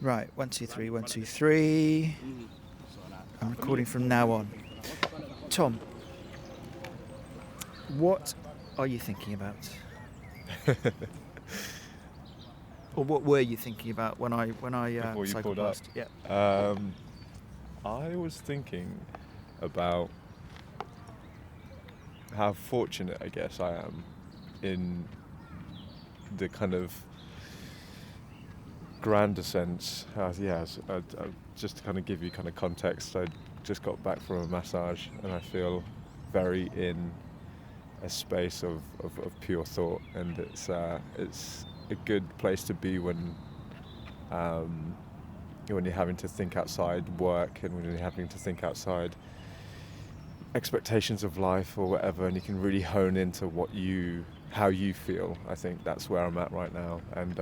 Right, 1, 2, 3, 1, 2, 3. I'm recording from now on. Tom, what are you thinking about? Or what were you thinking about when I Before you cycled pulled up? past? Yeah. I was thinking about how fortunate I guess I am in the kind of grander sense. Just to kind of give you kind of context, I just got back from a massage and I feel very in a space of pure thought, and it's a good place to be when you're having to think outside work and when you're having to think outside expectations of life or whatever, and you can really hone into how you feel. I think that's where I'm at right now, and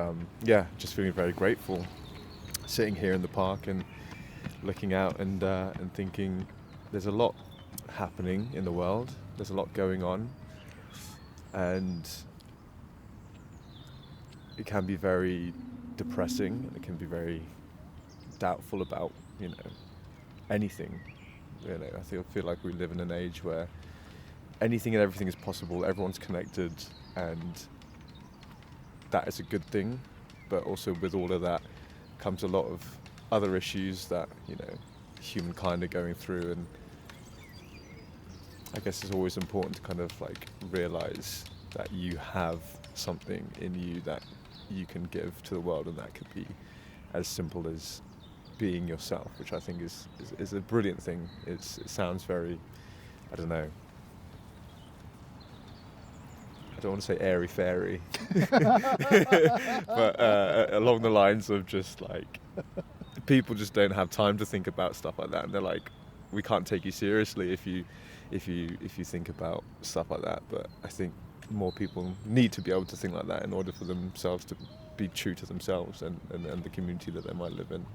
just feeling very grateful, sitting here in the park and looking out and thinking there's a lot happening in the world, there's a lot going on, and it can be very depressing and it can be very doubtful about anything. I feel like we live in an age where anything and everything is possible, everyone's connected, and that is a good thing, but also with all of that comes a lot of other issues that humankind are going through, and I guess it's always important to kind of like realize that you have something in you that you can give to the world, and that could be as simple as being yourself, which I think is a brilliant thing. It sounds very, I don't know, I don't want to say airy-fairy, but along the lines of just like, people just don't have time to think about stuff like that, and they're like, we can't take you seriously if you think about stuff like that. But I think more people need to be able to think like that in order for themselves to be true to themselves and the community that they might live in.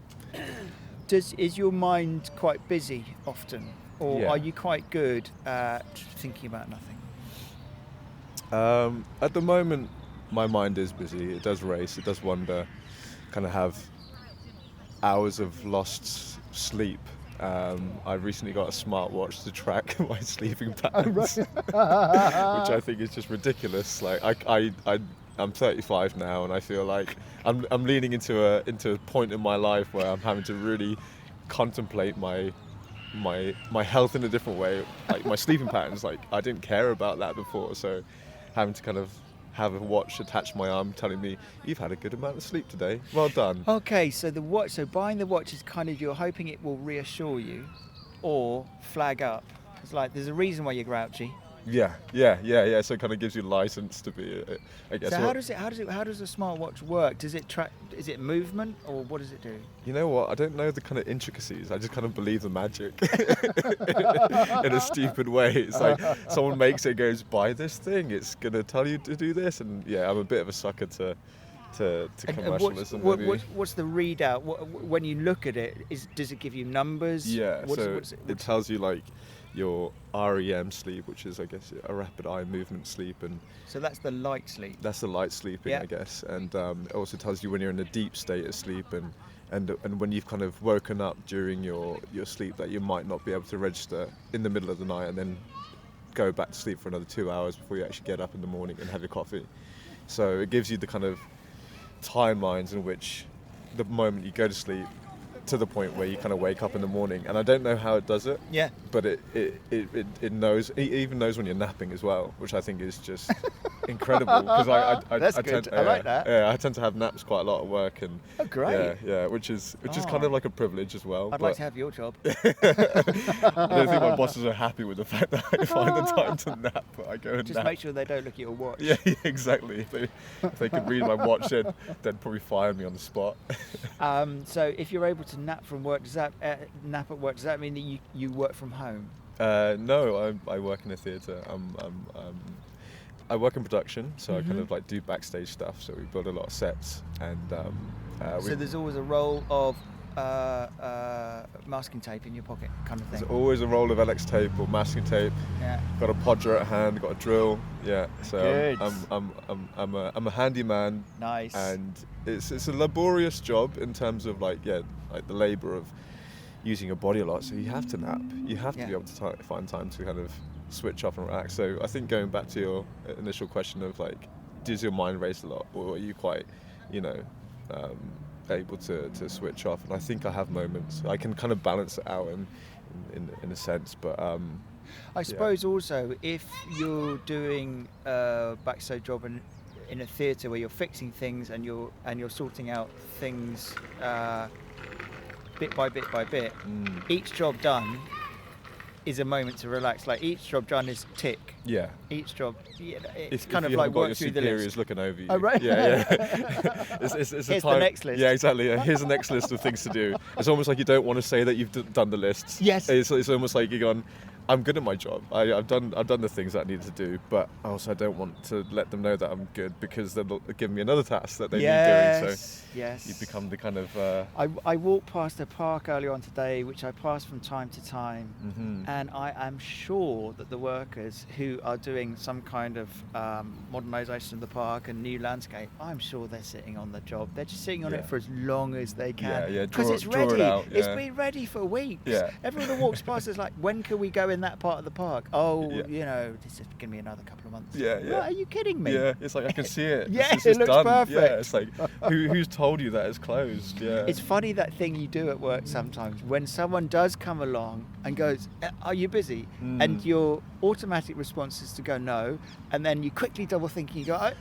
Is your mind quite busy often, or Yeah. are you quite good at thinking about nothing? At the moment, my mind is busy. It does race. It does wander. Kind of have hours of lost sleep. I recently got a smartwatch to track my sleeping patterns, which I think is just ridiculous. Like I'm 35 now, and I feel like I'm leaning into a point in my life where I'm having to really contemplate my health in a different way. Like my sleeping patterns, like I didn't care about that before, so having to kind of have a watch attached to my arm telling me you've had a good amount of sleep today, well done. Okay, so buying the watch is kind of, you're hoping it will reassure you or flag up. It's like there's a reason why you're grouchy. Yeah. So it kind of gives you license to be, I guess. So how does a smartwatch work? Does it track? Is it movement, or what does it do? You know what? I don't know the kind of intricacies. I just kind of believe the magic in a stupid way. It's like someone makes it, goes, buy this thing. It's gonna tell you to do this, and yeah, I'm a bit of a sucker to commercialism. What's the readout? When you look at it, does it give you numbers? Yeah. It tells you like your REM sleep, which is, I guess, a rapid eye movement sleep, and so that's the light sleep. That's the light sleeping, yeah. I guess, and it also tells you when you're in a deep state of sleep, and when you've kind of woken up during your sleep that you might not be able to register in the middle of the night, and then go back to sleep for another 2 hours before you actually get up in the morning and have your coffee. So it gives you the kind of timelines in which the moment you go to sleep to the point where you kind of wake up in the morning, and I don't know how it does it. Yeah. But it knows. It even knows when you're napping as well, which I think is just incredible. Because That's good. I like that. Yeah, I tend to have naps quite a lot at work, and oh great. Yeah, which is kind of like a privilege as well. I'd like to have your job. I don't think my bosses are happy with the fact that I find the time to nap, but I go and just nap. make sure they don't look at your watch. Yeah, exactly. If they could read my watch, they'd probably fire me on the spot. So if you're able to nap from work, nap at work, does that mean that you work from home? No, I work in a theatre. I work in production, so I kind of like do backstage stuff. So we build a lot of sets, and so there's always a role of masking tape in your pocket, kind of thing? There's always a roll of LX tape or masking tape. Yeah. Got a podger at hand, got a drill. Yeah, so Good. I'm a handyman. Nice. And it's a laborious job in terms of like the labour of using your body a lot. So you have to nap. You have to be able to find time to kind of switch off and relax. So I think going back to your initial question of like, does your mind race a lot, or are you quite, able to switch off? And I think I have moments. I can kind of balance it out in a sense, but I suppose also if you're doing a backstage job in a theatre where you're fixing things and you're sorting out things bit by bit, each job done is a moment to relax. Like each job done is tick. Yeah. Each job, it's kind of like work through the list. Superiors looking over you. Oh right. Yeah. It's Here's a time, the next list. Yeah, exactly. Yeah. Here's the next list of things to do. It's almost like you don't want to say that you've done the lists. Yes. It's almost like you're going, I'm good at my job. I've done the things that I needed to do, but also I don't want to let them know that I'm good because they'll give me another task that they need doing. So yes. You become the kind of. I walked past a park earlier on today, which I pass from time to time, and I am sure that the workers who are doing some kind of modernisation of the park and new landscape, I'm sure they're sitting on the job. They're just sitting on it for as long as they can. Because it's ready. It's been ready for weeks. Yeah. Everyone who walks past is like, when can we go in that part of the park? Oh, this is going to be another couple of months. Yeah. What, are you kidding me? Yeah, it's like I can see it. It looks done. perfect. Yeah, it's like who's told you that it's closed? Yeah. It's funny, that thing you do at work sometimes when someone does come along and goes, are you busy? And your automatic response is to go no, and then you quickly double think and you go,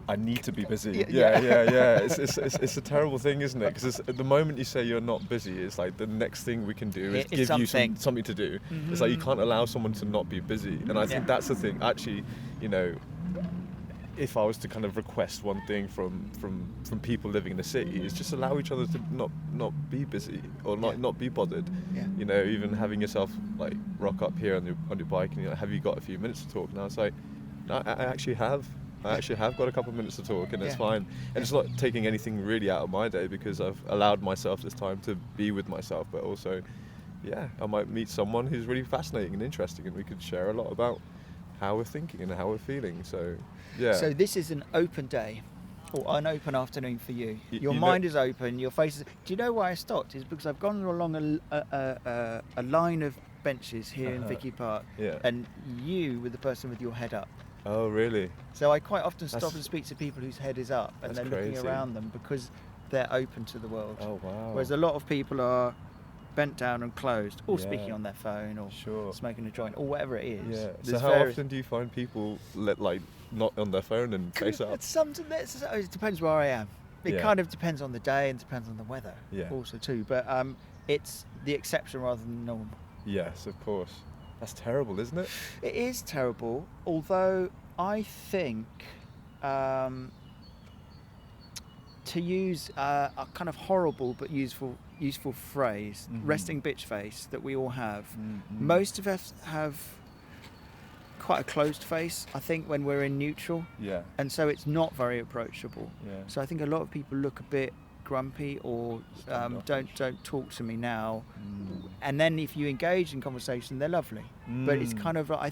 I need to be busy. Yeah. It's a terrible thing, isn't it? Because at the moment you say you're not busy, it's like the next thing we can do is give you something to do. It's like you can't allow someone to not be busy, and I think that's the thing. Actually, if I was to kind of request one thing from people living in the city, is just allow each other to not be busy or not be bothered. Yeah. Even having yourself like rock up here on your bike and have you got a few minutes to talk? And I was like, no, I actually have. I actually have got a couple of minutes to talk, and it's fine. And it's not taking anything really out of my day because I've allowed myself this time to be with myself, but also, I might meet someone who's really fascinating and interesting, and we could share a lot about how we're thinking and how we're feeling. So, yeah. So this is an open day, or an open afternoon for you. Your mind is open, your face is... Do you know why I stopped? It's because I've gone along a line of benches here in Vicky Park, and you were the person with your head up. Oh, really? So I quite often stop and speak to people whose head is up, and they're looking crazy. around them because they're open to the world. Oh, wow. Whereas a lot of people are bent down and closed, or speaking on their phone, or smoking a joint, or whatever it is. Yeah. So how often do you find people not on their phone and face up? It depends where I am. It kind of depends on the day and depends on the weather also too. But it's the exception rather than the norm. Yes, of course. That's terrible, isn't it? It is terrible, although I think to use a kind of horrible but useful phrase, resting bitch face, that we all have. Most of us have quite a closed face, I think, when we're in neutral. Yeah. And so it's not very approachable. Yeah. So I think a lot of people look a bit grumpy or don't talk to me now. And then if you engage in conversation, they're lovely. But it's kind of, I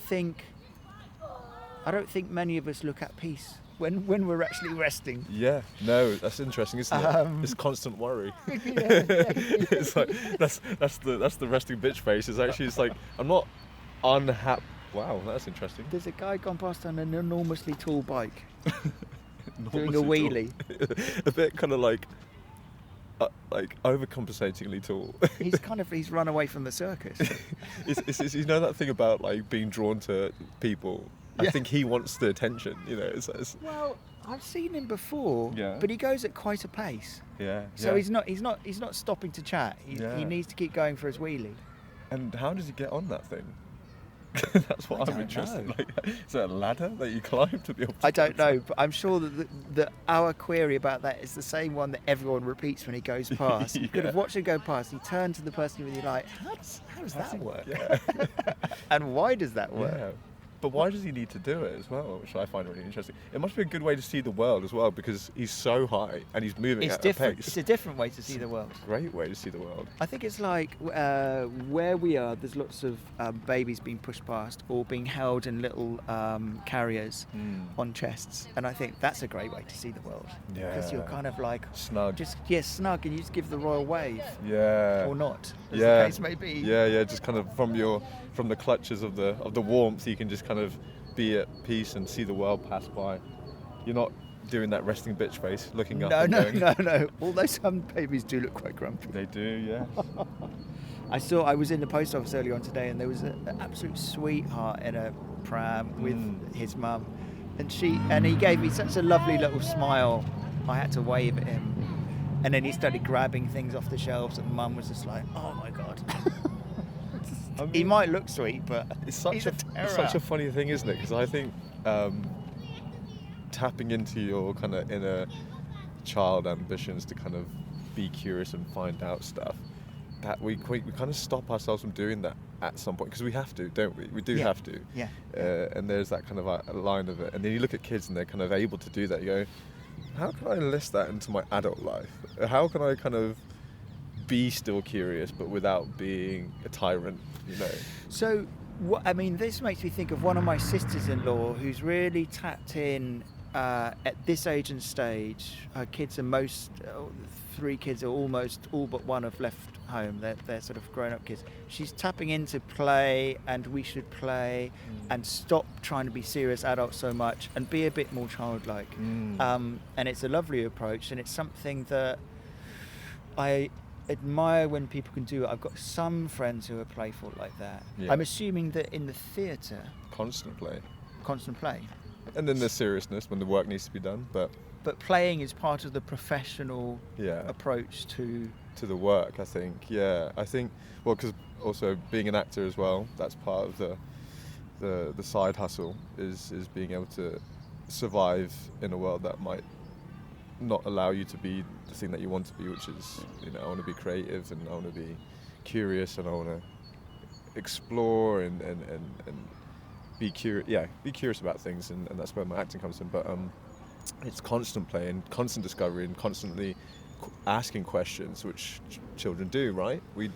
don't think many of us look at peace when we're actually resting. Yeah, no, that's interesting, isn't it? It's constant worry. It's like that's the resting bitch face. It's like I'm not unhappy. Wow, that's interesting. There's a guy gone past on an enormously tall bike doing a wheelie. A bit kind of like overcompensatingly tall. He's run away from the circus. It's you know that thing about like being drawn to people. I think he wants the attention. It's well, I've seen him before, but he goes at quite a pace. Yeah. So he's not stopping to chat. He needs to keep going for his wheelie. And how does he get on that thing? That's what I'm interested in. Like, is there a ladder that you climb to be able to... I don't know, but I'm sure that our query about that is the same one that everyone repeats when he goes past. You could have watched him go past, he turned to the person with you like, how does that work? Yeah. And why does that work? Yeah. But why does he need to do it as well, which I find really interesting? It must be a good way to see the world as well, because he's so high and he's moving at different. a pace. It's a different way to see the world. Great way to see the world. I think it's like where we are, there's lots of babies being pushed past or being held in little carriers on chests. And I think that's a great way to see the world. Yeah. Because you're kind of like... Snug. Snug, and you just give the royal wave. Yeah. Or not, as Yeah. the case may be. Yeah, just kind of from the clutches of the warmth, you can just kind of be at peace and see the world pass by. You're not doing that resting bitch face, looking up and going... No. Although some babies do look quite grumpy. They do, yeah. I was in the post office earlier on today, and there was an absolute sweetheart in a pram with his mum, and he gave me such a lovely little smile. I had to wave at him, and then he started grabbing things off the shelves, and mum was just like, "Oh my god." I mean, he might look sweet, but it's such a funny thing, isn't it? Because I think tapping into your kind of inner child ambitions to kind of be curious and find out stuff, that we kind of stop ourselves from doing that at some point, because we have to, don't we? We do have to. Yeah. And there's that kind of a line of it. And then you look at kids and they're kind of able to do that. You go, how can I enlist that into my adult life? How can I kind of be still curious, but without being a tyrant, you know? So, this makes me think of one of my sisters-in-law who's really tapped in at this age and stage. Her kids are three kids are almost all but one have left home. They're sort of grown-up kids. She's tapping into play, and we should play, and stop trying to be serious adults so much, and be a bit more childlike. And it's a lovely approach, and it's something that I admire when people can do it. I've got some friends who are playful like that. Yeah. I'm assuming that in the theatre... Constant play. And then there's seriousness when the work needs to be done, but playing is part of the professional approach to the work, I think. Yeah, I think, well, because also being an actor as well, that's part of the side hustle, is being able to survive in a world that might not allow you to be the thing that you want to be, which is, I want to be creative, and I want to be curious, and I want to explore and be curious. Yeah, be curious about things, and that's where my acting comes in. But it's constant play and constant discovery and constantly asking questions, which children do, right? We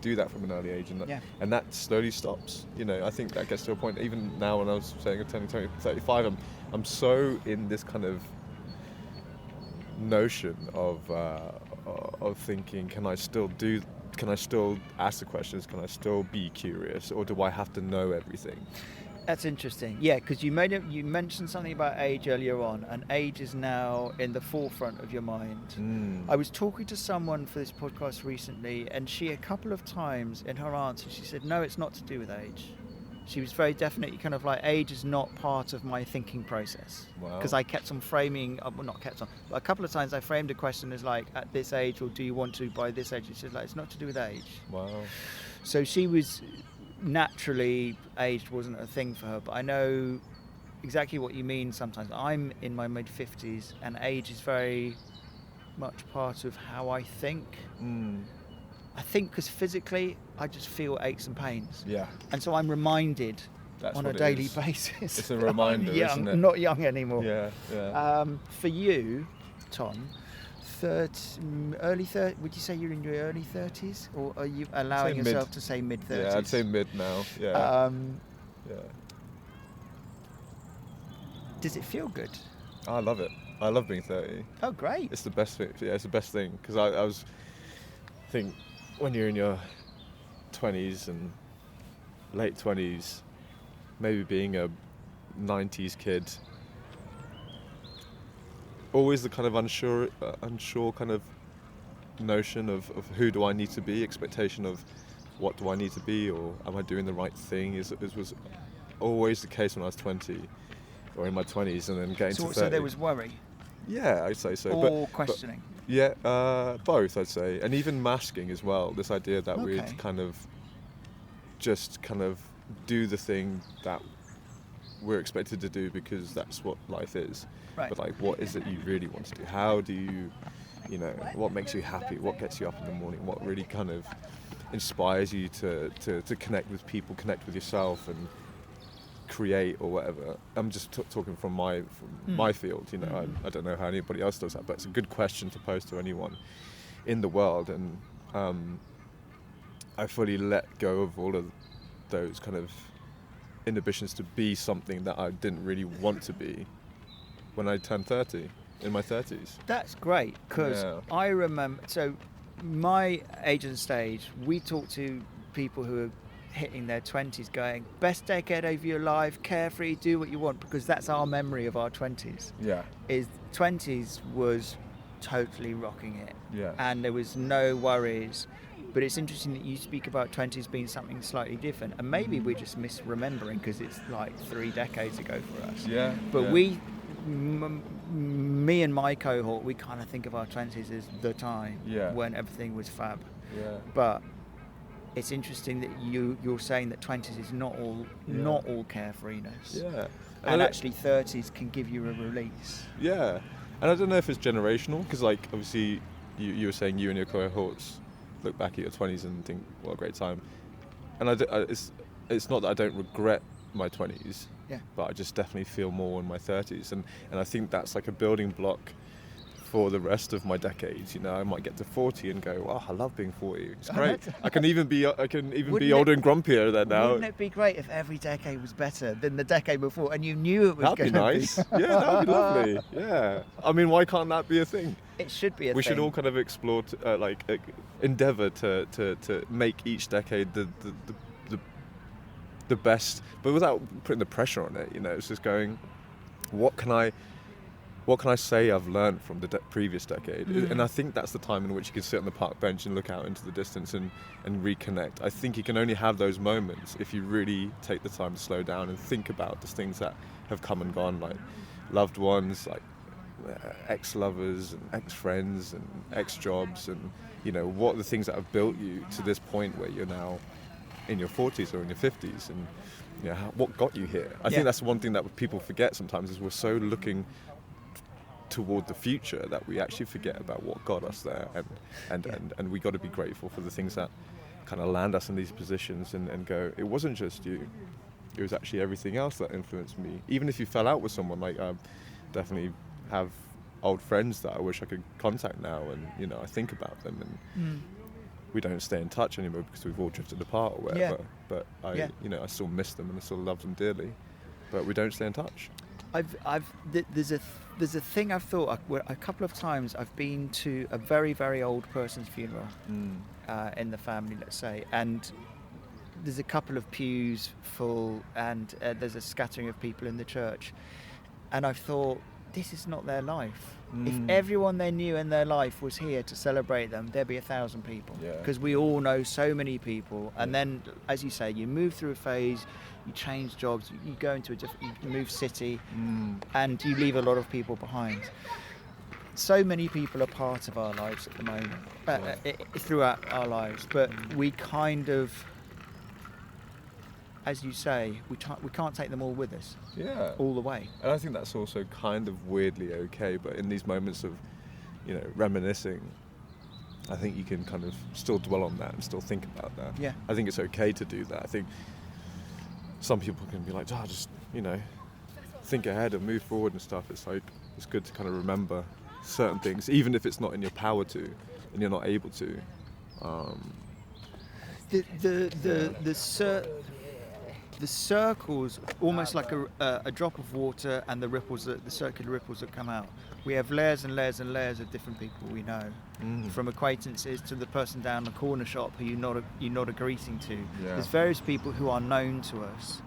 do that from an early age, and that slowly stops. I think that gets to a point. Even now, when I was saying I'm turning 35, I'm so in this kind of notion of thinking, can I still ask the questions? Can I still be curious, or do I have to know everything? That's interesting. Yeah, because you mentioned something about age earlier on, and age is now in the forefront of your mind. I was talking to someone for this podcast recently, and she, a couple of times in her answer, she said, no, it's not to do with age. She was very definitely kind of like, age is not part of my thinking process. Because I kept on framing, well, not kept on, but a couple of times I framed a question as like, at this age, or do you want to by this age? She said, like, it's not to do with age. Wow. So she was, naturally, age wasn't a thing for her, but I know exactly what you mean sometimes. I'm in my mid-50s, and age is very much part of how I think. I think because physically, I just feel aches and pains. Yeah. And so I'm reminded on a daily basis. It's a reminder, isn't it? I'm not young anymore. Yeah. For you, Tom, early 30s, would you say you're in your early 30s? Or are you allowing yourself to say mid-30s? Yeah, I'd say mid now, yeah. Does it feel good? I love it. I love being 30. Oh, great. It's the best thing. Yeah, it's the best thing. Because I think when you're in your 20s and late 20s, maybe being a 90s kid, always the kind of unsure kind of notion of who do I need to be, expectation of what do I need to be, or am I doing the right thing, was always the case when I was 20 or in my 20s, and then getting to 30. So there was worry? Yeah, I'd say so. Or questioning? Both, I'd say. And even masking as well, this idea that we'd kind of just do the thing that we're expected to do because that's what life is. Right. But like, what is it you really want to do? How do you, what makes you happy? What gets you up in the morning? What really kind of inspires you to connect with people, connect with yourself, and create or whatever. I'm just talking from my field, you know. I don't know how anybody else does that, but it's a good question to pose to anyone in the world. And I fully let go of all of those kind of inhibitions to be something that I didn't really want to be when I turned 30, in my 30s. That's great, because I remember, so my age and stage, we talk to people who are hitting their 20s going, best decade of your life, carefree, do what you want, because that's our memory of our 20s. Yeah. Is 20s was totally rocking it. Yeah. And there was no worries. But it's interesting that you speak about 20s being something slightly different, and maybe we're just misremembering because it's like 3 decades ago for us. Yeah. But me and my cohort, we kind of think of our 20s as the time when everything was fab. Yeah. But it's interesting that you're saying that 20s is not all carefreeness. Yeah. And actually 30s can give you a release. Yeah. And I don't know if it's generational, because like obviously you were saying you and your cohorts look back at your 20s and think, what a great time. And it's not that I don't regret my 20s, but I just definitely feel more in my 30s. And I think that's like a building block for the rest of my decades. You know, I might get to 40 and go, oh, I love being 40. It's great. I can even be older and grumpier than now. Wouldn't it be great if every decade was better than the decade before, and you knew it was going to be? That'd be nice. Yeah, that'd be lovely. Yeah. I mean, why can't that be a thing? It should be a thing. We should all kind of explore, endeavour to make each decade the best, but without putting the pressure on it. You know, it's just going, what can I say I've learned from the previous decade? And I think that's the time in which you can sit on the park bench and look out into the distance and reconnect. I think you can only have those moments if you really take the time to slow down and think about the things that have come and gone, like loved ones, like ex-lovers and ex-friends and ex-jobs, and you know, what are the things that have built you to this point where you're now in your 40s or in your 50s, and you know, what got you here. I think that's one thing that people forget sometimes, is we're so looking toward the future that we actually forget about what got us there, and we got to be grateful for the things that kind of land us in these positions, and go, it wasn't just you, it was actually everything else that influenced me. Even if you fell out with someone, like definitely have old friends that I wish I could contact now, and you know, I think about them, and we don't stay in touch anymore because we've all drifted apart or whatever. But I still miss them and I still love them dearly, but we don't stay in touch. There's a thing I've thought a couple of times. I've been to a very, very old person's funeral in the family, let's say, and there's a couple of pews full, and there's a scattering of people in the church, and I've thought, this is not their life. If everyone they knew in their life was here to celebrate them, there'd be 1,000 people, because we all know so many people. And then, as you say, you move through a phase, you change jobs, you go into you move city, and you leave a lot of people behind. So many people are part of our lives at the moment, throughout our lives, but we kind of, as you say, we can't take them all with us. All the way. And I think that's also kind of weirdly okay, but in these moments of, you know, reminiscing, I think you can kind of still dwell on that and still think about that. Yeah. I think it's okay to do that. I think some people can be like, just, you know, think ahead and move forward and stuff. It's like, it's good to kind of remember certain things, even if it's not in your power to, and you're not able to. The circles, almost like a drop of water, and the circular ripples that come out. We have layers and layers and layers of different people we know, from acquaintances to the person down the corner shop who you're not a greeting to. There's various people who are known to us.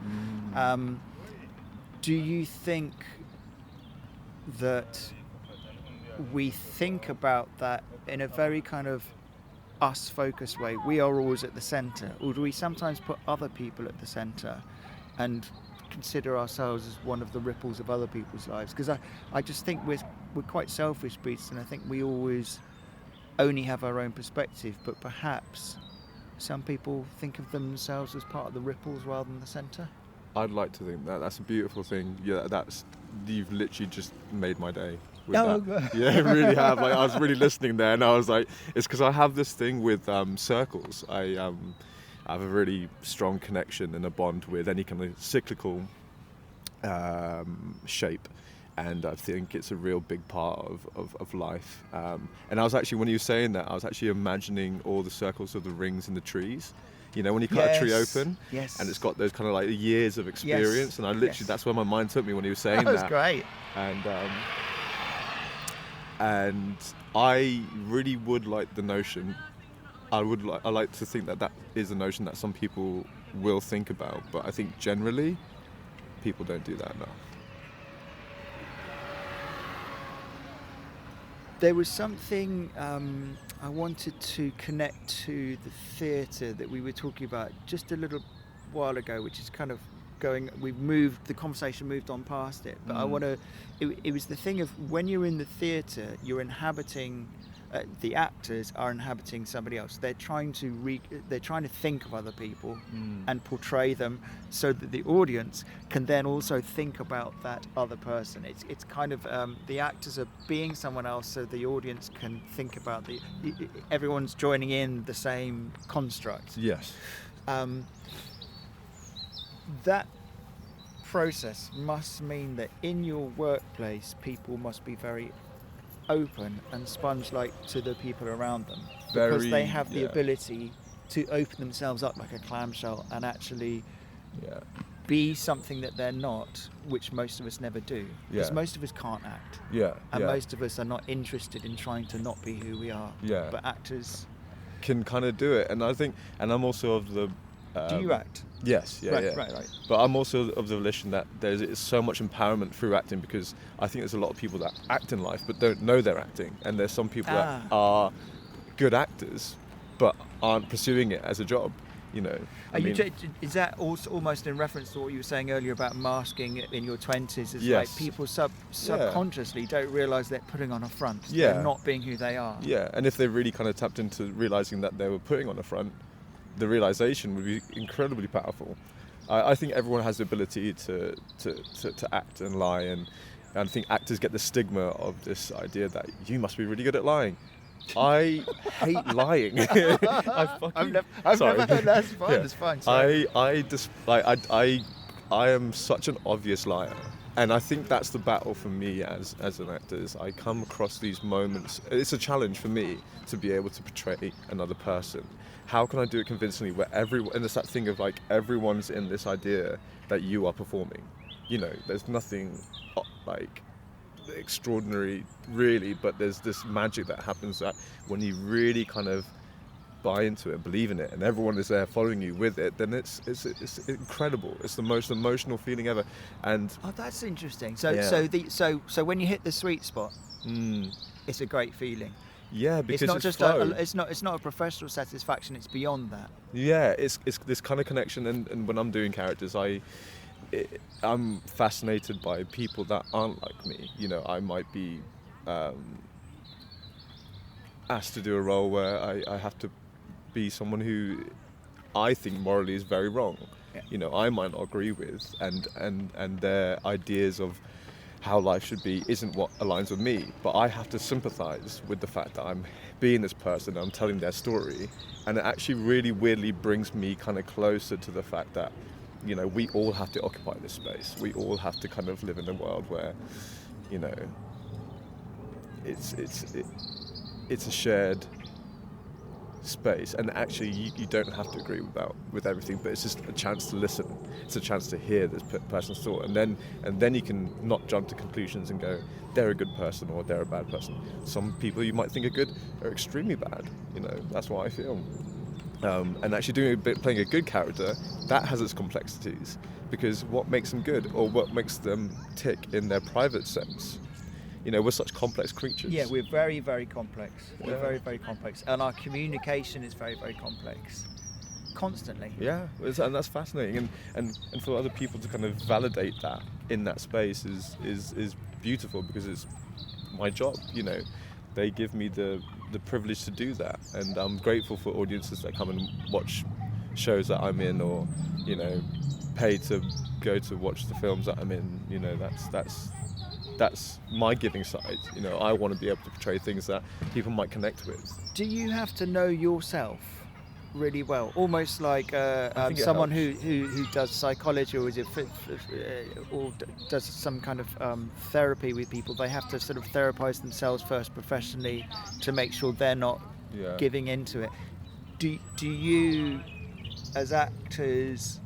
Do you think that we think about that in a very kind of us-focused way? We are always at the centre, or do we sometimes put other people at the centre and consider ourselves as one of the ripples of other people's lives? Because I just think we're quite selfish beasts, and I think we always only have our own perspective, but perhaps some people think of themselves as part of the ripples rather than the centre. I'd like to think that's a beautiful thing. You've literally just made my day with that. Yeah, I really have. Like, I was really listening there, and I was like, it's because I have this thing with circles. I have a really strong connection and a bond with any kind of cyclical shape. And I think it's a real big part of life. And I was actually, when you were saying that, I was actually imagining all the circles of the rings in the trees. You know, when you cut a tree open, and it's got those kind of like years of experience, and I literally, that's where my mind took me when he was saying that. That was great. And I really would like the notion, I like to think that is a notion that some people will think about, but I think generally, people don't do that enough. There was something I wanted to connect to the theatre that we were talking about just a little while ago, which is kind of the conversation moved on past it, but it was the thing of when you're in the theatre, you're inhabiting, the actors are inhabiting somebody else. They're trying to think of other people and portray them so that the audience can then also think about that other person. It's kind of the actors are being someone else so the audience can think about everyone's joining in the same construct. Yes. That process must mean that in your workplace people must be very open and sponge-like to the people around them, because they have the ability to open themselves up like a clamshell and actually be something that they're not, which most of us never do, because most of us can't act, and most of us are not interested in trying to not be who we are, but actors can kind of do it. And I think, and I'm also of the do you act? Yes, right. But I'm also of the volition that there's so much empowerment through acting, because I think there's a lot of people that act in life but don't know they're acting, and there's some people that are good actors but aren't pursuing it as a job. You know, is that also almost in reference to what you were saying earlier about masking in your 20s? Is like people subconsciously don't realise they're putting on a front. They're not being who they are. Yeah, and if they really kind of tapped into realising that they were putting on a front, the realization would be incredibly powerful. I think everyone has the ability to act and lie, and I think actors get the stigma of this idea that you must be really good at lying. I hate lying. I've never heard that. That's fine. Yeah. That's fine. I am such an obvious liar. And I think that's the battle for me as an actor. Is I come across these moments. It's a challenge for me to be able to portray another person. How can I do it convincingly where everyone, and it's that thing of like everyone's in this idea that you are performing. You know, there's nothing like extraordinary really, but there's this magic that happens that when you really kind of buy into it, believe in it, and everyone is there following you with it, then it's incredible. It's the most emotional feeling ever. And that's interesting. So when you hit the sweet spot, it's a great feeling. Yeah, because it's not just it's not a professional satisfaction. It's beyond that. Yeah, it's this kind of connection, and when I'm doing characters, I'm fascinated by people that aren't like me. You know, I might be asked to do a role where I have to be someone who I think morally is very wrong. Yeah. You know, I might not agree with, and their ideas of how life should be isn't what aligns with me, but I have to sympathize with the fact that I'm being this person, I'm telling their story, and it actually really weirdly brings me kind of closer to the fact that, you know, we all have to occupy this space. We all have to kind of live in a world where, you know, it's a shared space, and actually you don't have to agree with everything, but it's just a chance to listen. It's a chance to hear this person's thought, and then you can not jump to conclusions and go, they're a good person or they're a bad person. Some people you might think are good are extremely bad. You know, that's what I feel. And actually playing a good character, that has its complexities, because what makes them good or what makes them tick in their private sense. You know, we're such complex creatures. Yeah, we're very, very complex. Yeah. We're very, very complex. And our communication is very, very complex. Constantly. Yeah, and that's fascinating. And for other people to kind of validate that in that space is beautiful, because it's my job, you know. They give me the privilege to do that. And I'm grateful for audiences that come and watch shows that I'm in, or, you know, pay to go to watch the films that I'm in. You know, that's my giving side. You know, I want to be able to portray things that people might connect with. Do you have to know yourself really well, almost like think it someone helps. who does psychology or does some kind of therapy with people. They have to sort of therapize themselves first professionally to make sure they're not Yeah. giving into it. Do you, as actors,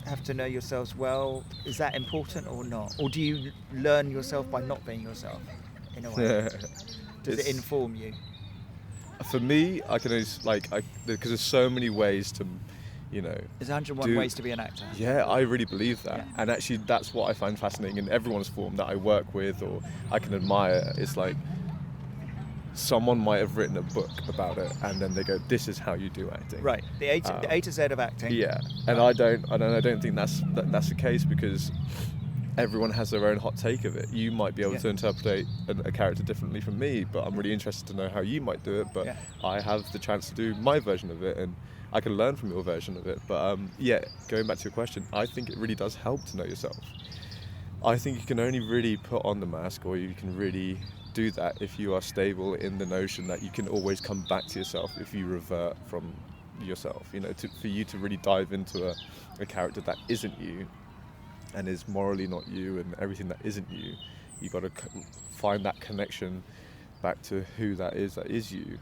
have to know yourselves well? Is that important or not? Or do you learn yourself by not being yourself, in a way? Does it inform you? For me, I can always because there's so many ways to, There's 101 ways to be an actor. Yeah, I really believe that. Yeah. And actually that's what I find fascinating in everyone's form that I work with or I can admire. It's like someone might have written a book about it and then they go, this is how you do acting. Right, the A to Z of acting. Yeah, and I don't think that's the case, because everyone has their own hot take of it. You might be able to interpret a character differently from me, but I'm really interested to know how you might do it. But I have the chance to do my version of it, and I can learn from your version of it. But going back to your question, I think it really does help to know yourself. I think you can only really put on the mask, or you can really do that if you are stable in the notion that you can always come back to yourself if you revert from yourself. For you to really dive into a character that isn't you and is morally not you, and everything that isn't you, you got to find that connection back to who that is you.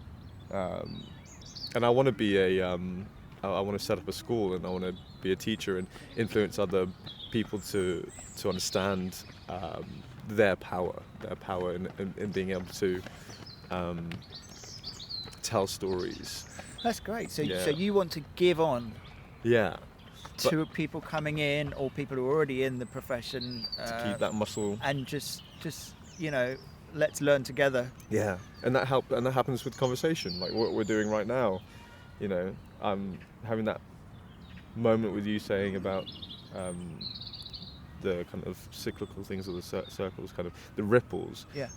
And I want to be I want to set up a school, and I want to be a teacher and influence other people to understand their power in being able to tell stories. That's great. So you want to give on to people coming in or people who are already in the profession, to keep that muscle, and just let's learn together. Yeah, and that happens with conversation, like what we're doing right now. I'm having that moment with you saying about the kind of cyclical things, or the circles, kind of the ripples. Yeah.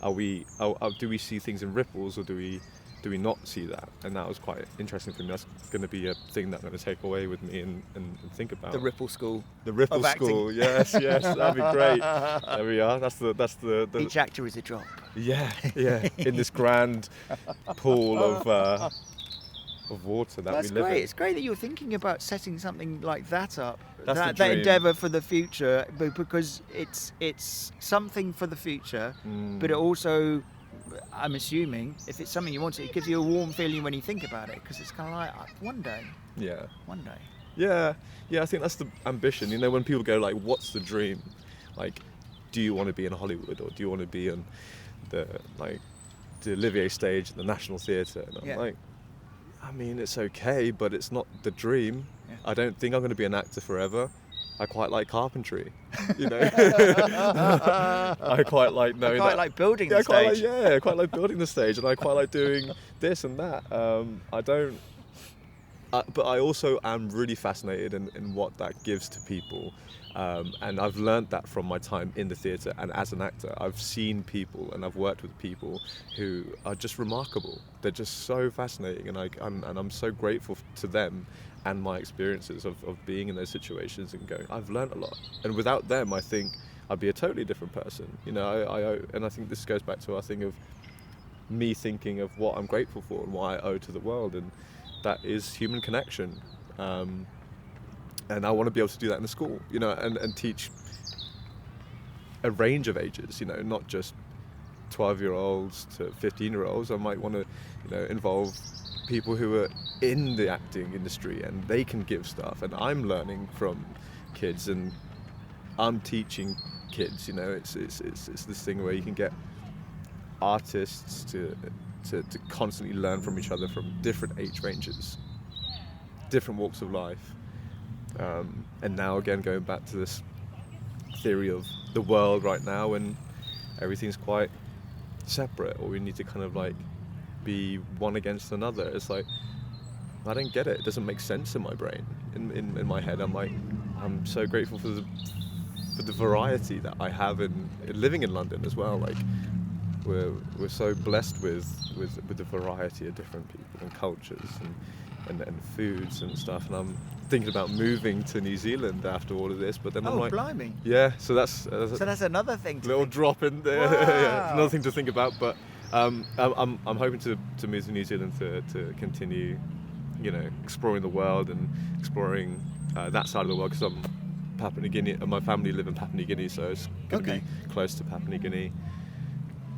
Do we see things in ripples, or do we not see that? And that was quite interesting for me. That's going to be a thing that I'm going to take away with me and think about. The Ripple School. The Ripple School. Yes, that'd be great. There we are. That's the Each actor is a drop. Yeah. In this grand pool of water that That's we live great. in. It's great that you're thinking about setting something like that up. That's the that dream. endeavour for the future, because it's something for the future, but it also, I'm assuming, if it's something you want to, it gives you a warm feeling when you think about it, because it's kind of like, one day. Yeah, I think that's the ambition. When people go like, what's the dream? Like, do you want to be in Hollywood, or do you want to be on the Olivier stage at the National Theatre? And I'm like, I mean, it's okay, but it's not the dream. Yeah. I don't think I'm going to be an actor forever. I quite like carpentry, I quite like knowing I quite like building the stage. I quite like building the stage, and I quite like doing this and that. But I also am really fascinated in what that gives to people. And I've learned that from my time in the theatre and as an actor. I've seen people and I've worked with people who are just remarkable. They're just so fascinating, and I'm so grateful to them and my experiences of being in those situations and going, I've learned a lot. And without them, I think I'd be a totally different person. And I think this goes back to our thing of me thinking of what I'm grateful for and what I owe to the world, and that is human connection. And I want to be able to do that in the school, and teach a range of ages, not just 12-year-olds to 15-year-olds. I might want to, involve people who are in the acting industry, and they can give stuff, and I'm learning from kids, and I'm teaching kids. It's this thing where you can get artists to constantly learn from each other from different age ranges, different walks of life. And now again, going back to this theory of the world right now, and everything's quite separate, or we need to kind of like be one against another. It's like, I don't get it. It doesn't make sense in my brain. In my head, I'm so grateful for the variety that I have in living in London as well. Like, we're so blessed with the variety of different people and cultures and foods and stuff. And I'm thinking about moving to New Zealand after all of this, but then I'm like, blimey. Yeah, so that's another thing. Little drop in there. Wow. Yeah, another thing to think about. But I'm hoping to move to New Zealand to continue you know, exploring the world and exploring that side of the world, because I'm Papua New Guinea, and my family live in Papua New Guinea, so it's going to be close to Papua New Guinea.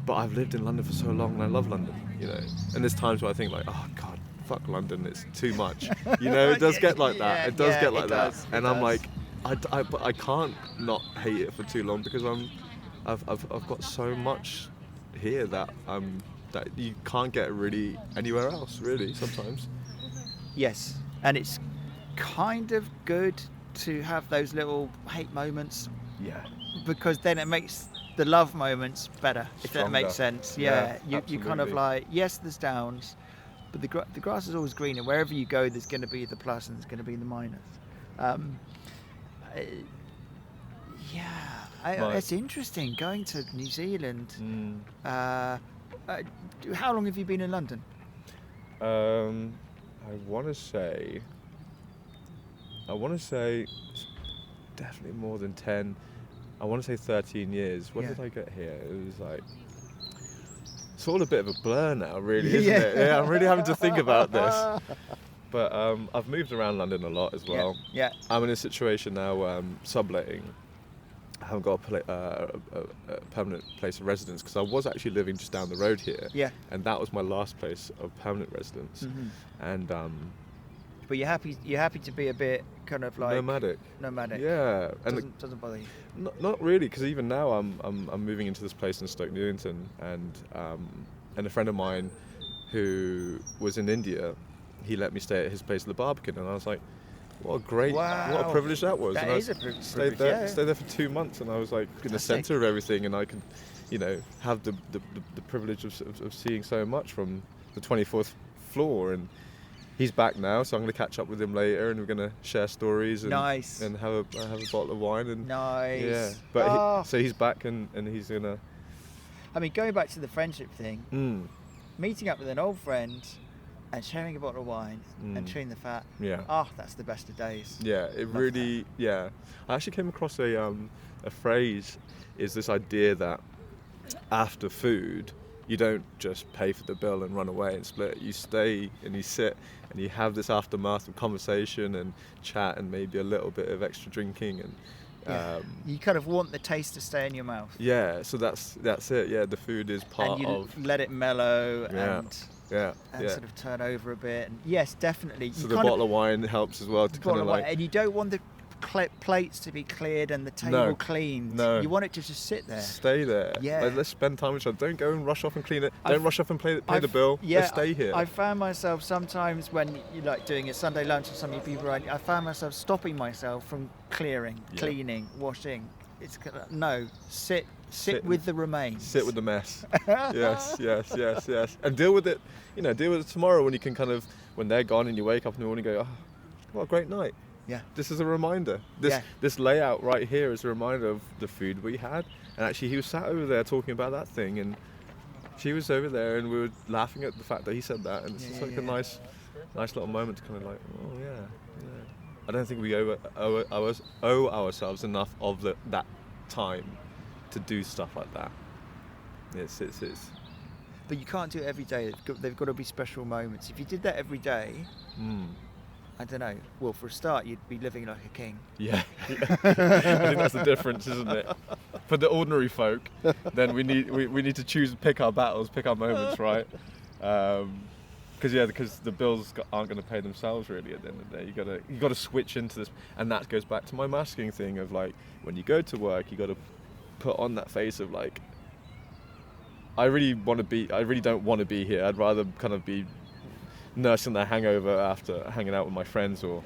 But I've lived in London for so long, and I love London, you know. And there's times where I think like, oh God, fuck London, it's too much. You know, it does get like that. It does get like that. And I'm like, but I can't not hate it for too long, because I've got so much here that you can't get really anywhere else, really, sometimes. Yes, and it's kind of good to have those little hate moments. Yeah. Because then it makes the love moments better, if that makes sense. Yeah, you kind of like, yes, there's downs, but the grass is always greener. Wherever you go, there's going to be the plus and there's going to be the minus. It's interesting going to New Zealand. How long have you been in London? I want to say it's definitely more than 10. I want to say 13 years. When did I get here? It was like, it's all a bit of a blur now, really, isn't it? Yeah, I'm really having to think about this. But I've moved around London a lot as well. Yeah. I'm in a situation now where I'm subletting. I haven't got a permanent place of residence, because I was actually living just down the road here. Yeah. And that was my last place of permanent residence. Mm-hmm. And but you're happy to be a bit kind of like nomadic. Yeah. And doesn't bother you. Not really, because even now I'm moving into this place in Stoke Newington, and a friend of mine who was in India, he let me stay at his place at the Barbican, and I was like, what a privilege that was. That and is a privilege. Stayed there for 2 months, and I was like in the centre of everything, and I could, you know, have the privilege of seeing so much from the 24th floor. And he's back now, so I'm going to catch up with him later, and we're going to share stories and and have a bottle of wine. And nice. Yeah, but so he's back, and he's going to. I mean, going back to the friendship thing, meeting up with an old friend and sharing a bottle of wine and chewing the fat. Yeah. That's the best of days. Yeah, I actually came across a phrase, is this idea that after food, you don't just pay for the bill and run away and split it. You stay and you sit and you have this aftermath of conversation and chat and maybe a little bit of extra drinking, and you kind of want the taste to stay in your mouth. Yeah, so that's it. Yeah, the food is part and you of. Let it mellow and sort of turn over a bit. And yes, definitely. So the bottle of wine helps as well to kind of like. And you don't want the plates to be cleared and the table cleaned. No. You want it to just sit there. Stay there. Yeah. Like, let's spend time with each other. Don't go and rush off and clean it. Don't rush off and pay the bill. Yeah, let's stay here. I found myself sometimes when you like doing a Sunday lunch or something, people I found myself stopping myself from clearing, cleaning, washing. It's sit with the remains. Sit with the mess. yes. And deal with it. You know, deal with it tomorrow when you can kind of, when they're gone and you wake up in the morning and go, oh, what a great night. Yeah. This is a reminder. This layout right here is a reminder of the food we had. And actually he was sat over there talking about that thing, and she was over there, and we were laughing at the fact that he said that, and it's just like a nice little moment to kind of like, oh yeah. I don't think we owe ourselves enough of that time to do stuff like that. It's. But you can't do it every day. They've got to be special moments. If you did that every day, I don't know. Well, for a start, you'd be living like a king. Yeah. I think that's the difference, isn't it? For the ordinary folk, then we need to pick our battles, pick our moments, right? Because the bills aren't going to pay themselves really at the end of the day. You got to switch into this, and that goes back to my masking thing of like, when you go to work, you got to put on that face of like, I really don't want to be here. I'd rather kind of be nursing the hangover after hanging out with my friends, or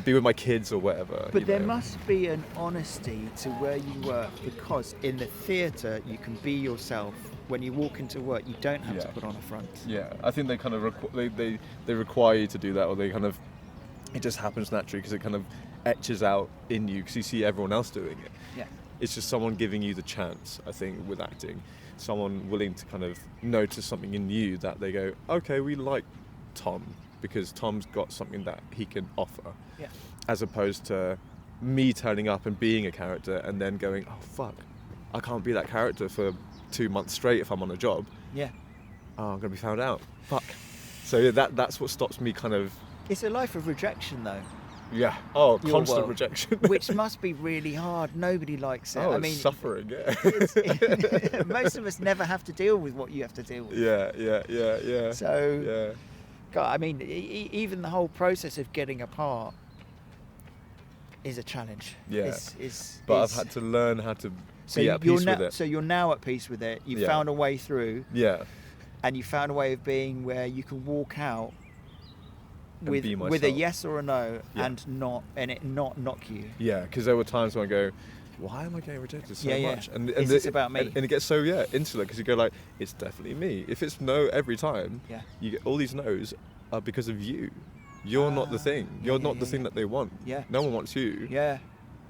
be with my kids or whatever. But there must be an honesty to where you work, because in the theatre you can be yourself. When you walk into work, you don't have to put on a front. Yeah, I think they kind of they require you to do that, or they kind of, it just happens naturally because it kind of etches out in you because you see everyone else doing it. Yeah, it's just someone giving you the chance. I think with acting, someone willing to kind of notice something in you that they go, okay, we like Tom because Tom's got something that he can offer. Yeah. As opposed to me turning up and being a character and then going, oh fuck, I can't be that character for 2 months straight if I'm on a job. Yeah. Oh, I'm going to be found out. Fuck. So yeah, that's what stops me kind of. It's a life of rejection, though. Yeah. Oh, Your constant world, rejection. which must be really hard. Nobody likes it. Oh, I it's mean, suffering. Yeah. most of us never have to deal with what you have to deal with. Yeah. So, Yeah. God, I mean, even the whole process of getting apart is a challenge. Yeah. But I've had to learn how to be at peace with it. So you're now at peace with it. You've Yeah. found a way through. Yeah. And you found a way of being where you can walk out with be a myself. yes or a no, Yeah. and it not knock you. Yeah, because there were times when I go, why am I getting rejected so much? And Is this about me? And it gets so insular because you go like, it's definitely me. If it's no every time, Yeah. you get all these no's are because of you. You're not the thing. You're not the thing that they want. Yeah. No one wants you. Yeah.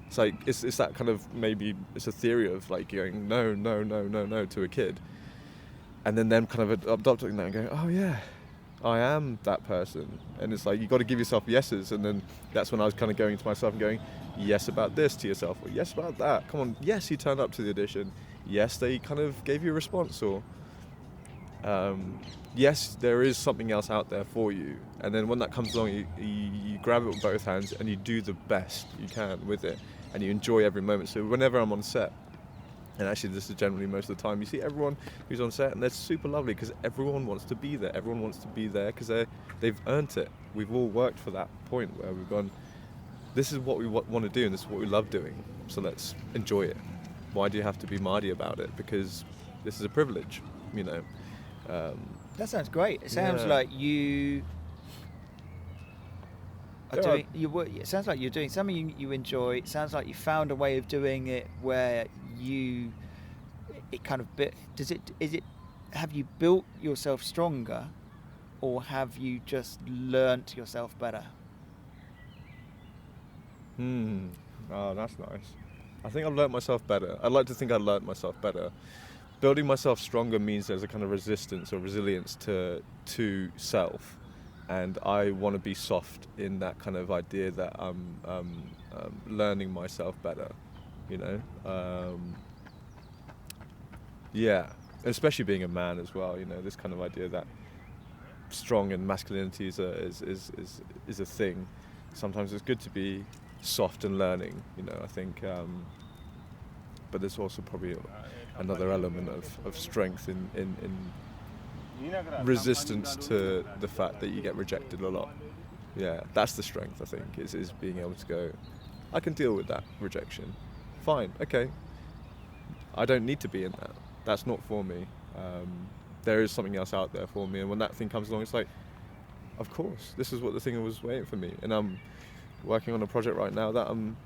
It's like it's that kind of, maybe it's a theory of like going no to a kid, and then them kind of adopting that and going, oh yeah, I am that person. And it's like you got to give yourself yeses, and then that's when I was kind of going to myself and going, yes about this to yourself, or yes about that. Come on, yes, you turned up to the audition. Yes, they kind of gave you a response, or yes, there is something else out there for you. And then when that comes along, you grab it with both hands and you do the best you can with it, and you enjoy every moment. So whenever I'm on set, and actually this is generally most of the time, you see everyone who's on set and they're super lovely because everyone wants to be there. Everyone wants to be there because they've earned it. We've all worked for that point where we've gone, this is what we want to do and this is what we love doing, so let's enjoy it. Why do you have to be mardy about it? Because this is a privilege, you know. That sounds great. It sounds like you are doing. It sounds like you're doing something you enjoy. It sounds like you found a way of doing it where it kind of have you built yourself stronger, or have you just learnt yourself better? Oh, that's nice. I think I've learnt myself better. I'd like to think I learnt myself better. Building myself stronger means there's a kind of resistance or resilience to self, and I want to be soft in that kind of idea that I'm learning myself better, you know. Yeah, especially being a man as well, you know, this kind of idea that strong and masculinity is a thing. Sometimes it's good to be soft and learning, you know, I think, but there's also probably another element of strength in resistance to the fact that you get rejected a lot. Yeah, that's the strength, I think, is being able to go, I can deal with that rejection. Fine, okay. I don't need to be in that. That's not for me. There is something else out there for me, and when that thing comes along, it's like, of course, this is what the thing was waiting for me. And I'm working on a project right now that I'm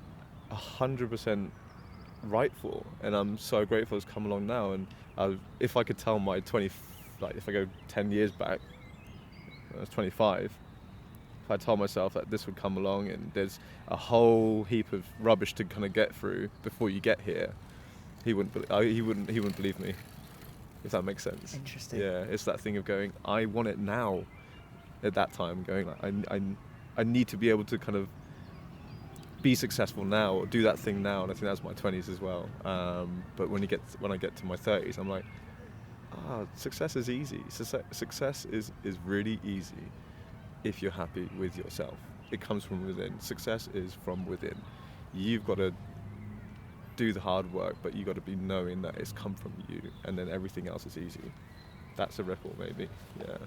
100% right for, and I'm so grateful it's come along now. And if I could tell my if I go 10 years back, I was 25, if I told myself that this would come along and there's a whole heap of rubbish to kind of get through before you get here, he wouldn't believe me, if that makes sense. Interesting. Yeah, it's that thing of going, I want it now. At that time, going like, I need to be able to kind of be successful now, or do that thing now. And I think that's my 20s as well. But when I get to my 30s, I'm like, success is easy. Success is really easy if you're happy with yourself. It comes from within. Success is from within. You've got to do the hard work, but you've got to be knowing that it's come from you, and then everything else is easy. That's a ripple, maybe. Yeah.